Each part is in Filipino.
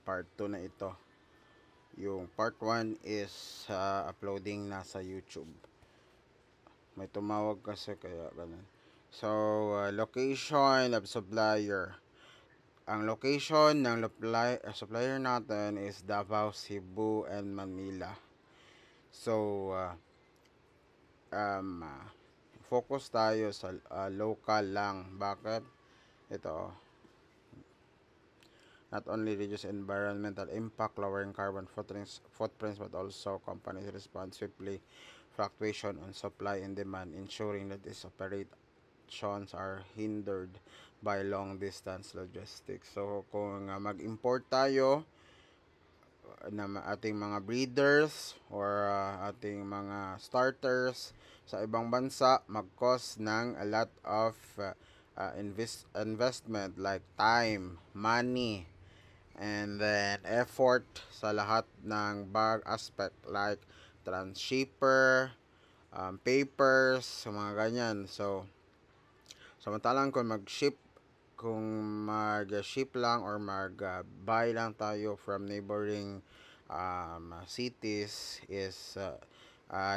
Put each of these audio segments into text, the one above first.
part 2 na ito. Yung part 1 is uploading na sa YouTube. May tumawag kasi kaya ganun. So, location of supplier. Ang location ng supplier natin is Davao, Cebu, and Manila. So, um, uh, focus tayo sa local lang. Bakit? Ito, not only reduce environmental impact, lowering carbon footprints, but also companies respond swiftly fluctuation on supply and demand, ensuring that these operations are hindered by long distance logistics. So kung mag-import tayo na ating mga breeders or ating mga starters sa ibang bansa, mag-cost ng a lot of investment like time, money, and then effort sa lahat ng bag aspect like transshipper, papers, mga ganyan. So, samantalang kung mag-ship lang or mag-buy lang tayo from neighboring cities is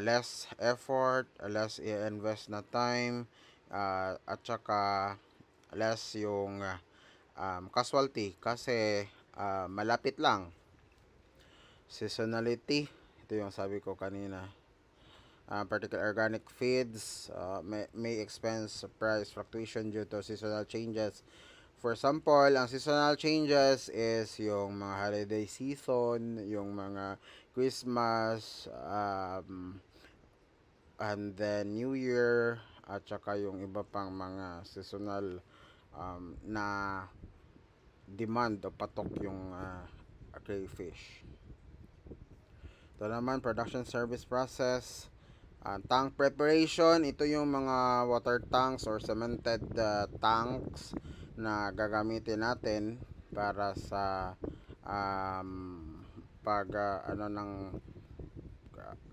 less effort, less i-invest na time, at saka less yung casualty kasi malapit lang. Seasonality, ito yung sabi ko kanina. Particular organic feeds may expense price fluctuation due to seasonal changes. For example, ang seasonal changes is yung mga holiday season, yung mga Christmas, and then New Year, at saka yung iba pang mga seasonal na demand o patok yung crayfish. Ito naman, production service process. Tank preparation, ito yung mga water tanks or cemented tanks na gagamitin natin para sa pag ng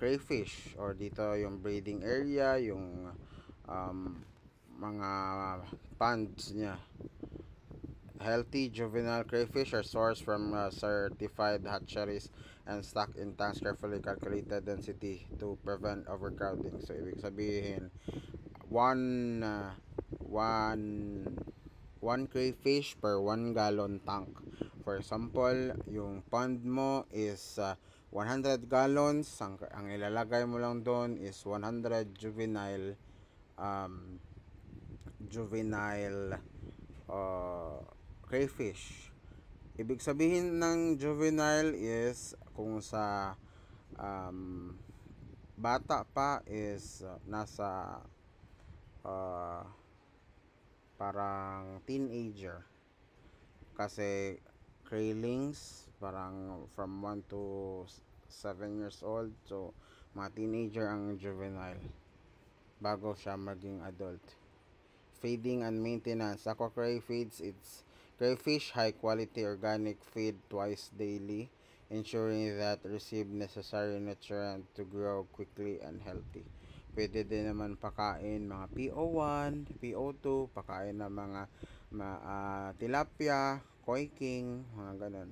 crayfish, or dito yung breeding area, yung mga ponds niya. Healthy juvenile crayfish are sourced from certified hatcheries and stocked in tanks carefully calculated density to prevent overcrowding. So, ibig sabihin, one, uh, one, one crayfish per 1 gallon tank. For example, yung pond mo is 100 gallons. Ang ilalagay mo lang doon is 100 juvenile uh, crayfish. Ibig sabihin ng juvenile is kung sa um, bata pa is nasa uh, parang teenager. Kasi craylings parang from 1 to 7 years old. So, mga teenager ang juvenile bago siya maging adult. Feeding and maintenance. Aqua Cray feeds its crayfish high quality organic feed twice daily, ensuring that receive necessary nutrient to grow quickly and healthy. Pwede din naman pakain mga PO1, PO2, pakain ng mga tilapia, koi king, mga ganun.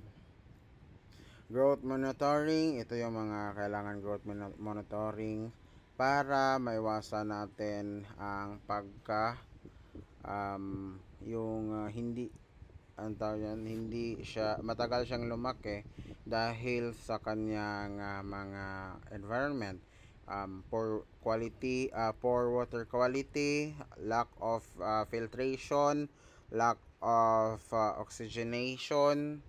Growth monitoring, ito yung mga kailangan growth monitoring para maiwasan natin ang yung hindi hindi siya matagal siyang lumaki dahil sa kanyang mga environment, poor water quality, lack of filtration, lack of oxygenation,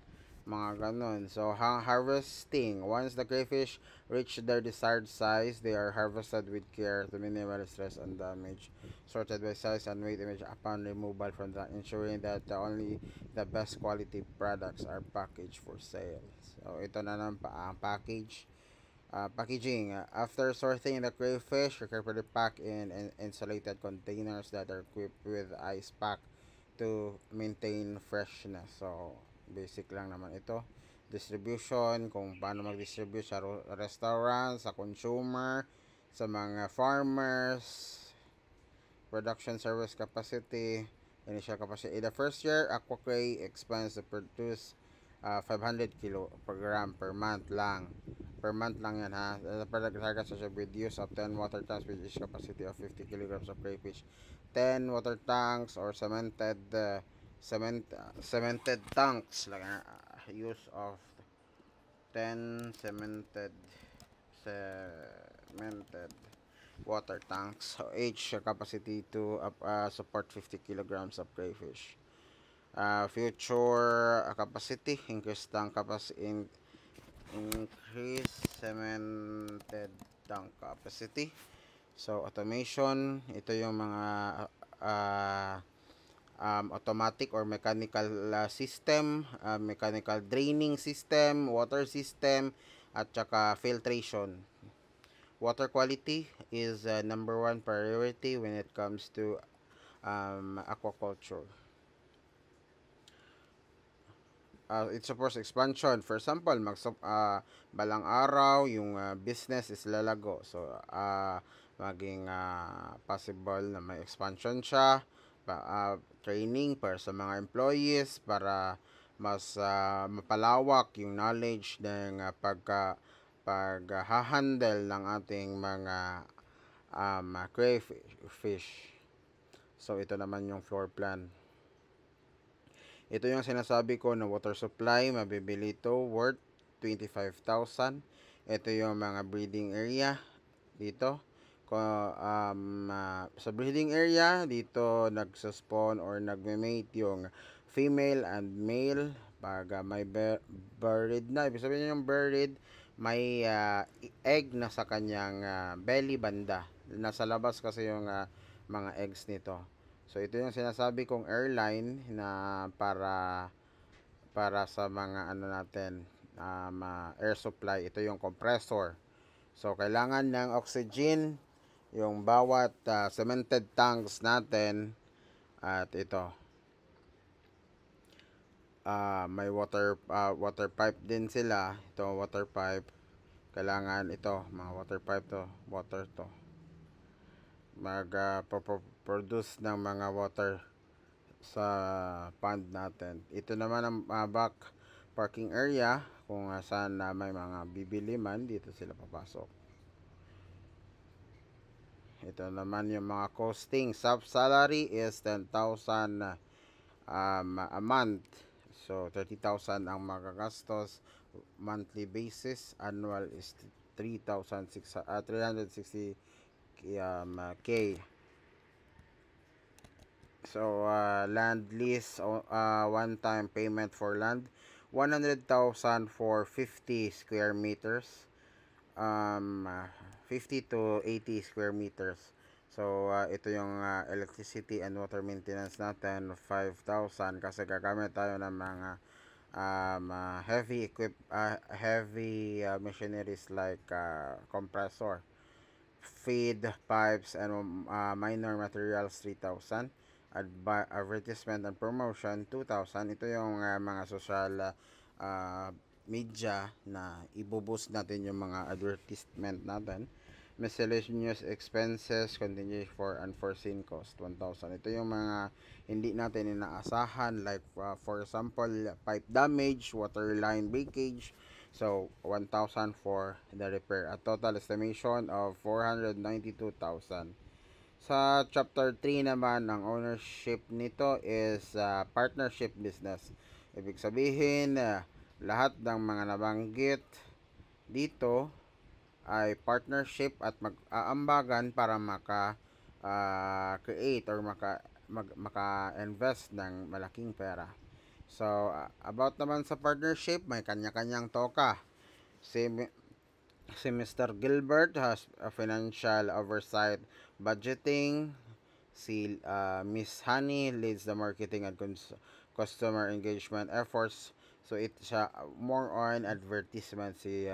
mga ganun. So, harvesting. Once the crayfish reach their desired size, they are harvested with care to minimize stress and damage. Sorted by size and weight image upon removal from the ensuring that only the best quality products are packaged for sale. So, ito na lang ang package. Packaging. After sorting the crayfish, carefully pack in insulated containers that are equipped with ice pack to maintain freshness. So, basic lang naman ito. Distribution, kung paano mag-distribute sa restaurant, sa consumer, sa mga farmers, production service capacity, initial capacity. In the first year, AquaCray expands to produce 500 kilogram per month lang. Per month lang yan ha. The product targets such with use of 10 water tanks with each capacity of 50 kilograms of crayfish. 10 water tanks or cemented tanks like use of 10 cemented water tanks so each capacity to support 50 kilograms of crayfish. Future capacity increase tank capacity increase cemented tank capacity. So automation, ito yung mga automatic or mechanical system, mechanical draining system, water system, at saka filtration. Water quality is number one priority when it comes to aquaculture. It supports expansion. For example, balang araw, yung business is lalago. So, maging possible na may expansion siya. Training para sa mga employees para mas mapalawak yung knowledge ng pag-handle ng ating mga crayfish. So, ito naman yung floor plan. Ito yung sinasabi ko na water supply, mabibili ito worth 25,000. Ito yung mga breeding area dito. Sa breeding area, dito nagsaspawn or nagme-mate yung female and male. Pag may buried na, ibig sabihin yung buried, may egg na sa kanyang belly banda. Nasa labas kasi yung mga eggs nito. So ito yung sinasabi kong airline na para sa mga ano natin air supply. Ito yung compressor. So kailangan ng oxygen yung bawat cemented tanks natin at ito may water pipe din sila. Ito water pipe. Kailangan ito mga water pipe to, water to mag-produce ng mga water sa pond natin. Ito naman ang back parking area kung saan may mga bibili man, dito sila papasok. Ito naman yung mga costing. Sub salary is 10,000 a month. So 30,000 ang magagastos monthly basis. Annual is 360 K. So land lease, one-time payment for land, 100,000 for 50 square meters, 50 to 80 square meters. So ito yung electricity and water maintenance natin, 5,000 kasi gagamit tayo ng mga heavy machineries like compressor, feed pipes and minor materials 3,000, advertisement and promotion 2,000. Ito yung mga social media na ibuboost natin yung mga advertisement natin. Miscellaneous expenses, contingency for unforeseen cost 1,000. Ito yung mga hindi natin inaasahan like for example pipe damage, water line breakage. So 1,000 for the repair. A total estimation of 492,000. Sa chapter 3 naman, ang ownership nito is partnership business. Ibig sabihin, lahat ng mga nabanggit dito ay partnership at mag-aambagan para maka-create or maka-invest ng malaking pera. So, about naman sa partnership, may kanya-kanyang toka. Si Mr. Gilbert has a financial oversight budgeting. Si Miss Honey leads the marketing and customer engagement efforts. So it's more on advertisement si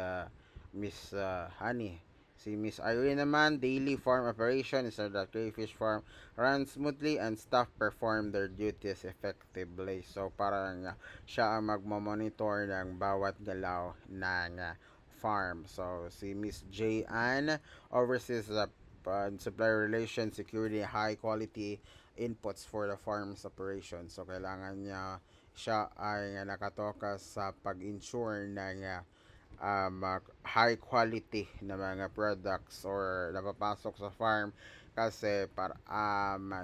Miss Honey. Si Miss Irene naman, daily farm operation is the crayfish farm runs smoothly and staff perform their duties effectively. So parang siya ang magmamonitor ng bawat galaw ng farm. So si Miss J. Ann oversees the supplier relations, security, high quality inputs for the farm's operation. So kailangan niya siya ay nakatoka sa pag-ensure ng high quality na mga products or napapasok sa farm kasi para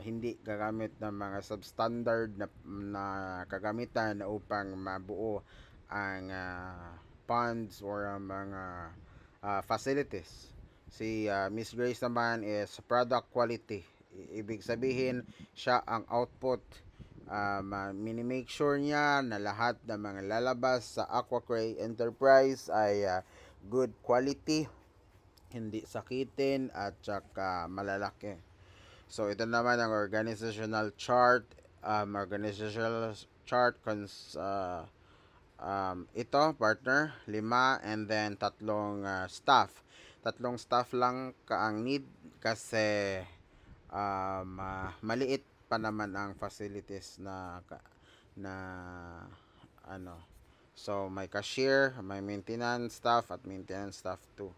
hindi gagamit ng mga substandard na kagamitan upang mabuo ang funds or ang mga facilities. Si Miss Grace naman is product quality. Ibig sabihin, siya ang output. Mini-make sure niya na lahat ng mga lalabas sa Aquacray Enterprise ay good quality, hindi sakitin at saka malalaki. So ito naman ang organizational chart. Organizational chart ito partner, 5 and then tatlong staff lang ang need kasi maliit pa naman ang facilities na ano. So may cashier, may maintenance staff at maintenance staff too.